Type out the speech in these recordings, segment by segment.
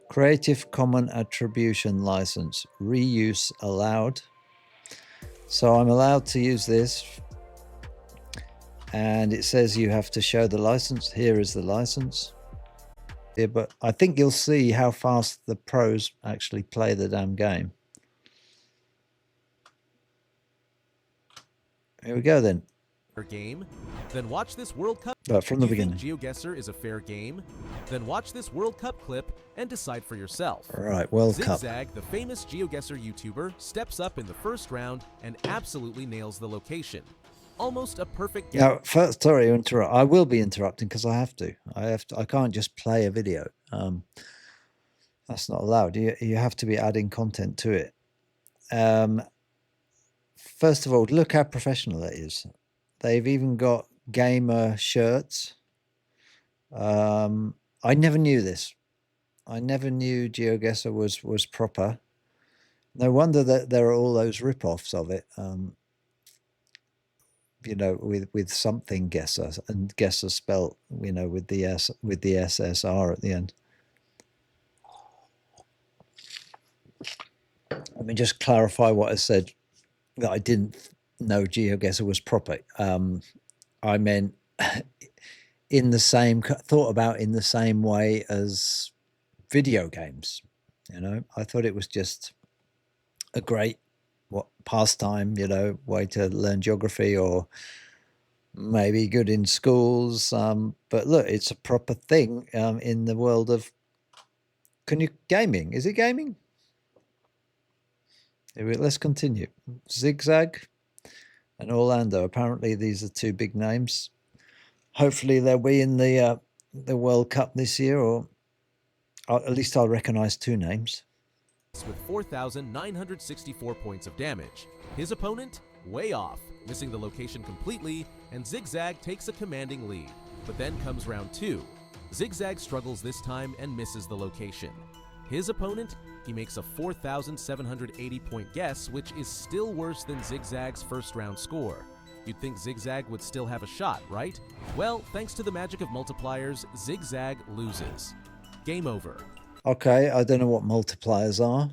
Creative Commons Attribution License. Reuse allowed. So I'm allowed to use this. And it says you have to show the license. Here is the license. Yeah, but I think you'll see how fast the pros actually play the damn game. Here we go then. Game, then watch this World Cup. From the beginning. GeoGuessr is a fair game? Then watch this World Cup clip and decide for yourself. All right, World Cup. Zigzag, the famous GeoGuessr YouTuber, steps up in the first round and absolutely nails the location. Almost a perfect game. Now, first, sorry to interrupt. I will be interrupting because I have to. I can't just play a video. That's not allowed. You have to be adding content to it. First of all, look how professional it is. They've even got gamer shirts. I never knew this. I never knew GeoGuessr was proper. No wonder that there are all those rip-offs of it. You know, with something guesser, and guesser spelt, you know, with the SSR at the end. Let me just clarify what I said, that I didn't know GeoGuessr was proper. I meant thought about in the same way as video games. You know, I thought it was just a great pastime, you know, way to learn geography, or maybe good in schools. But look, it's a proper thing in the world of gaming. Is it gaming? Let's continue. Zigzag and Orlando. Apparently, these are two big names. Hopefully, they'll be in the World Cup this year, or at least I'll recognize two names. With 4,964 points of damage. His opponent, way off, missing the location completely, and Zigzag takes a commanding lead. But then comes round 2. Zigzag struggles this time and misses the location. His opponent, he makes a 4,780 point guess, which is still worse than Zigzag's first round score. You'd think Zigzag would still have a shot, right? Well, thanks to the magic of multipliers, Zigzag loses. Game over. Okay, I don't know what multipliers are.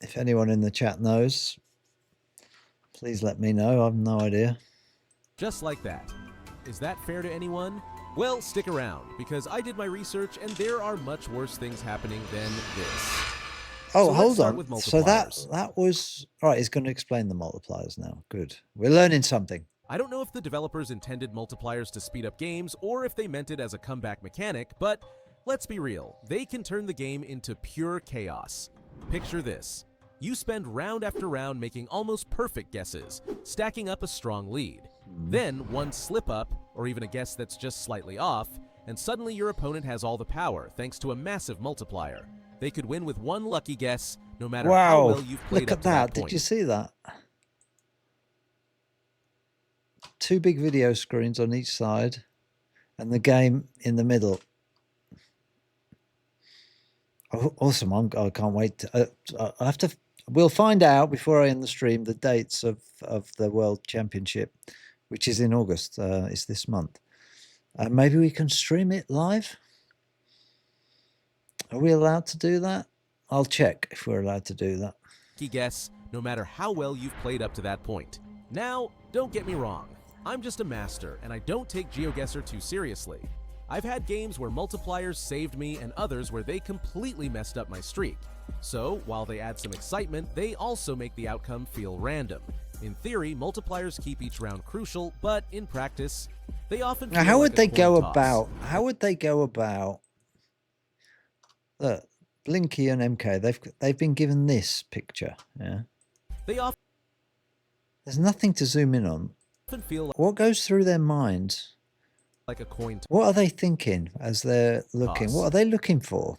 If anyone in the chat knows, please let me know. I have no idea. Just like that. Is that fair to anyone? Well, stick around, because I did my research and there are much worse things happening than this. Oh, so hold on. So that was... All right, he's going to explain the multipliers now. Good. We're learning something. I don't know if the developers intended multipliers to speed up games or if they meant it as a comeback mechanic, but let's be real. They can turn the game into pure chaos. Picture this. You spend round after round making almost perfect guesses, stacking up a strong lead. Then one slip up, or even a guess that's just slightly off, and suddenly your opponent has all the power thanks to a massive multiplier. They could win with one lucky guess, no matter how well you've played up to that point. Did you see that? Two big video screens on each side, and the game in the middle. Oh, awesome! I can't wait. I have to. We'll find out before I end the stream the dates of the World Championship, which is in August. It's this month. Maybe we can stream it live. Are we allowed to do that? I'll check if we're allowed to do that. Guess, no matter how well you've played up to that point. Now, don't get me wrong. I'm just a master, and I don't take GeoGuessr too seriously. I've had games where multipliers saved me and others where they completely messed up my streak. So, while they add some excitement, they also make the outcome feel random. In theory, multipliers keep each round crucial, but in practice, they often feel how would like they go about? How would they go about? Look, Blinky and MK, they've been given this picture. Yeah. There's nothing to zoom in on. Feel like what goes through their minds? Like a coin toss. What are they thinking as they're looking? What are they looking for?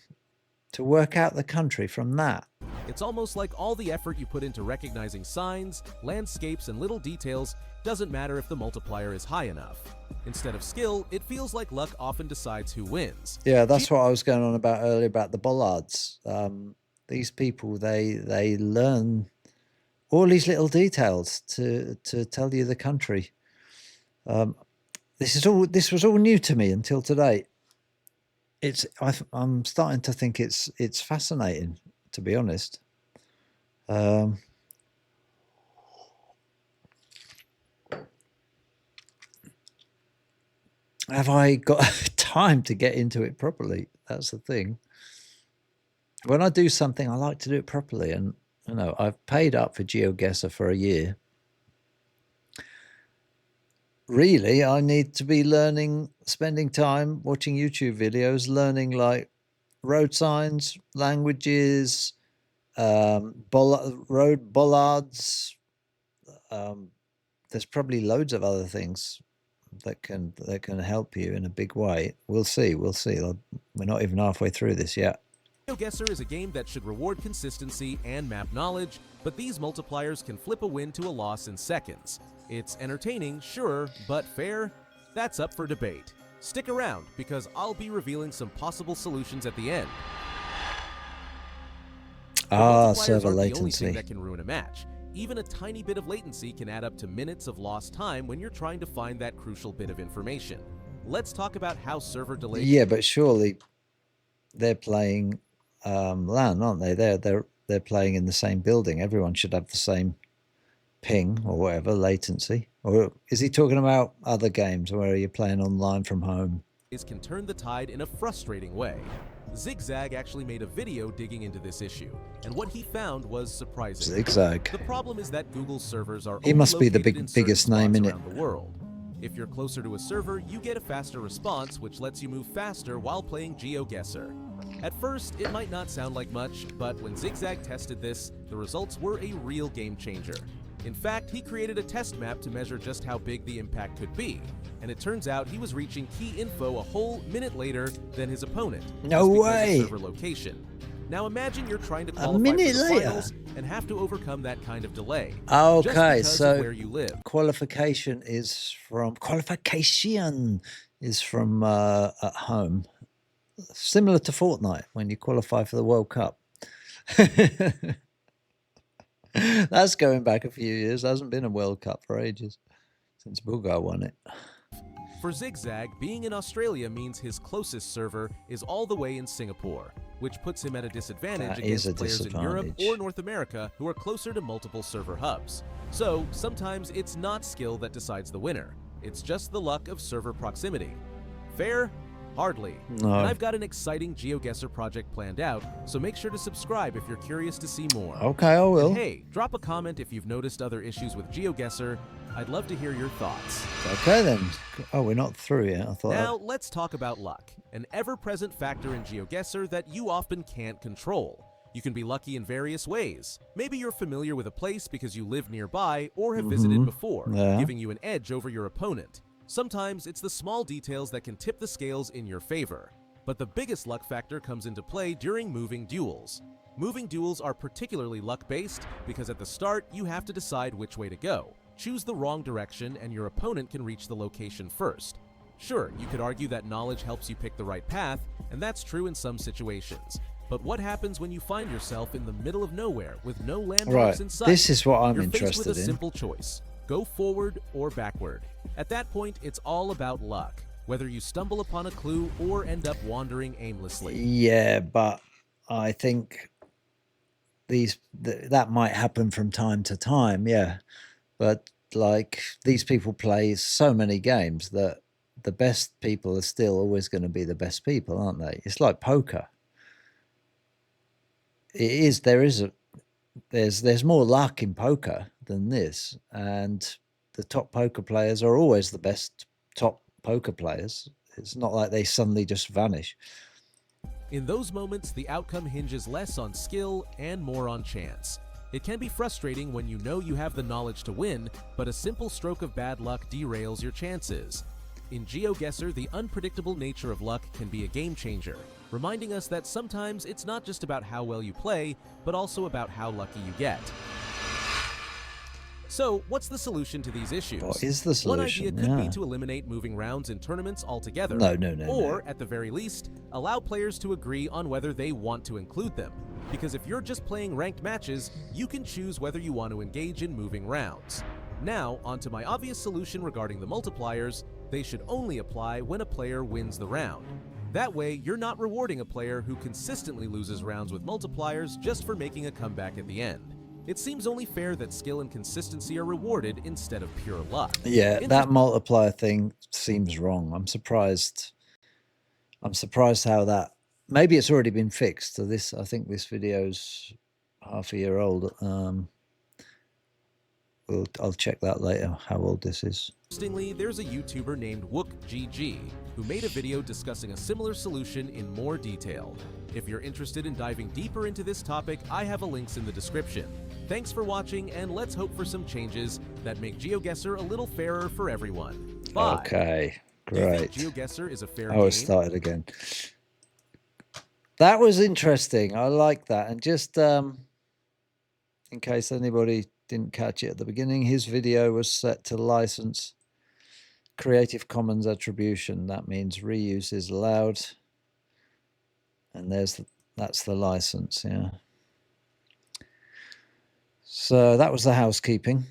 To work out the country from that. It's almost like all the effort you put into recognizing signs, landscapes, and little details doesn't matter if the multiplier is high enough. Instead of skill, it feels like luck often decides who wins. Yeah, that's what I was going on about earlier about the bollards. These people, they learn all these little details to tell you the country. This was all new to me until today. I'm starting to think it's fascinating, to be honest. Have I got time to get into it properly? That's the thing. When I do something, I like to do it properly, and I've paid up for GeoGuessr for a year. Really, I need to be learning, spending time watching YouTube videos, learning like road signs, languages, road bollards. There's probably loads of other things that can help you in a big way. We'll see. We'll see. We're not even halfway through this yet. GeoGuessr is a game that should reward consistency and map knowledge, but these multipliers can flip a win to a loss in seconds. It's entertaining, sure, but fair? That's up for debate. Stick around, because I'll be revealing some possible solutions at the end. Server aren't latency. The only thing that can ruin a match. Even a tiny bit of latency can add up to minutes of lost time when you're trying to find that crucial bit of information. Let's talk about how server delays. Yeah, but surely they're playing LAN, aren't they? They're playing in the same building. Everyone should have the same ping or whatever latency. Or is he talking about other games where you're playing online from home? Can turn the tide in a frustrating way. Zigzag actually made a video digging into this issue, and what he found was surprising. Zigzag. The problem is that Google's servers are he must be the biggest name in it around the world. If you're closer to a server, you get a faster response, which lets you move faster while playing GeoGuessr. At first, it might not sound like much, but when Zigzag tested this, the results were a real game changer. In fact, he created a test map to measure just how big the impact could be, and it turns out he was reaching key info a whole minute later than his opponent. No way! Server location. Now imagine you're trying to qualify for the finals and have to overcome that kind of delay. Okay, so where you live. qualification is from at home, similar to Fortnite when you qualify for the World Cup. That's going back a few years. There hasn't been a World Cup for ages since Bulgar won it. For Zigzag, being in Australia means his closest server is all the way in Singapore, which puts him at a disadvantage against players in Europe or North America who are closer to multiple server hubs. So sometimes it's not skill that decides the winner. It's just the luck of server proximity. Fair? Hardly. No. And I've got an exciting GeoGuessr project planned out, so make sure to subscribe if you're curious to see more. Okay, I will. And hey, drop a comment if you've noticed other issues with GeoGuessr. I'd love to hear your thoughts. Okay then. Oh, we're not through yet. I thought. Now let's talk about luck, an ever-present factor in GeoGuessr that you often can't control. You can be lucky in various ways. Maybe you're familiar with a place because you live nearby or have visited before, giving you an edge over your opponent. Sometimes it's the small details that can tip the scales in your favor. But the biggest luck factor comes into play during moving duels. Moving duels are particularly luck-based because at the start you have to decide which way to go. Choose the wrong direction and your opponent can reach the location first. Sure, you could argue that knowledge helps you pick the right path, and that's true in some situations. But what happens when you find yourself in the middle of nowhere with no landmarks in sight? This is what I'm You're interested faced with a in. simple choice. Go forward or backward. At that point, it's all about luck, whether you stumble upon a clue or end up wandering aimlessly. Yeah, but I think that might happen from time to time, yeah. But like these people play so many games that the best people are still always going to be the best people, aren't they? It's like poker. There's more luck in poker than this, and the top poker players are always the best top poker players. It's not like they suddenly just vanish. In those moments, the outcome hinges less on skill and more on chance. It can be frustrating when you know you have the knowledge to win, but a simple stroke of bad luck derails your chances. In GeoGuessr, the unpredictable nature of luck can be a game changer, reminding us that sometimes it's not just about how well you play, but also about how lucky you get. So, what's the solution to these issues? What is the solution? One idea could be to eliminate moving rounds in tournaments altogether. Or, at the very least, allow players to agree on whether they want to include them. Because if you're just playing ranked matches, you can choose whether you want to engage in moving rounds. Now, onto my obvious solution regarding the multipliers. They should only apply when a player wins the round. That way, you're not rewarding a player who consistently loses rounds with multipliers just for making a comeback at the end. It seems only fair that skill and consistency are rewarded instead of pure luck. Yeah, that multiplier thing seems wrong. I'm surprised how that, maybe it's already been fixed. So this, I think this video's half a year old. I'll check that later, how old this is. Interestingly, there's a YouTuber named WookGG who made a video discussing a similar solution in more detail. If you're interested in diving deeper into this topic, I have a links in the description. Thanks for watching, and let's hope for some changes that make GeoGuessr a little fairer for everyone. Bye. Okay, great. Do you think GeoGuessr is a fair game? I started again. That was interesting. I like that. And just in case anybody didn't catch it at the beginning, his video was set to license Creative Commons attribution. That means reuse is allowed. And that's the license, yeah. So that was the housekeeping.